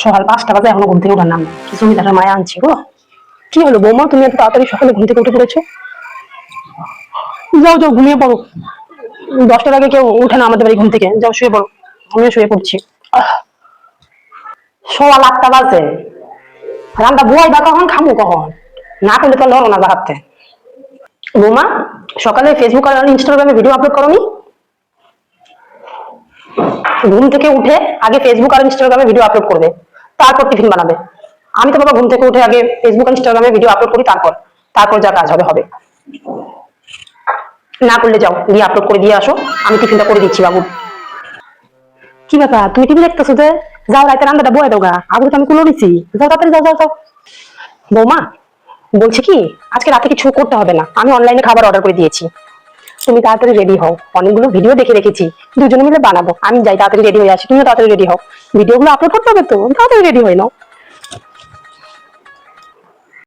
সকাল 5টা বাজে এখনো ঘুম থেকে ওঠার নাম নেই। কি জমিদারের মায়া আনছি গো। কি হলো বৌমা, তুমি এত তাড়াতাড়ি সকালে ঘুম থেকে উঠে পড়েছো? যাও যাও ঘুমিয়ে পড়ো। 10টার আগে কেউ উঠে না আমাদের বাড়ি ঘুম থেকে। যাও শুয়ে পড়ো। আমিও শুয়ে পড়ছি। সোয়া 8টা বাজে, রান্না বুয়াই বা কখন, খামু কখন? না করলে তো লড়ো না জাহাতে। বৌমা, সকালে ফেসবুক আর ইনস্টাগ্রামে ভিডিও আপলোড করোনি? ঘুম থেকে উঠে আগে ফেসবুক আর ইনস্টাগ্রামে ভিডিও আপলোড করবে, তারপর টিফিন বানাবে। আমি তো বাবা ঘুম থেকে উঠে আগে ফেসবুক আর ইনস্টাগ্রামে ভিডিও আপলোড করি, তারপর তারপর যা কাজ হবে হবে। না করলে যাও গিয়ে আপলোড করে দিয়ে আসো, আমি টিফিনটা করে দিচ্ছি বাবু। কি ব্যাপার, তুমি টিভি দেখতেছো যে? যাও রাতে রান্নাটা বয়ে দাও গা, আগুন তো আমি কুলো নিছি। যাও তাড়াতাড়ি যাও যাও যাও। বৌমা, বলছি কি, আজকে রাতে কিছু করতে হবে না, আমি অনলাইনে খাবার অর্ডার করে দিয়েছি। তুমি তাড়াতাড়ি রেডি হও, অনেকগুলো ভিডিও দেখে রেখেছি, দুজনে মিলে বানাবো। আমি যাই তাড়াতাড়ি রেডি হয়ে আসি, তুমিও তাড়াতাড়ি রেডি হও। ভিডিওগুলো আপলোড করতে হবে তো, তাড়াতাড়ি রেডি হয়ে নাও।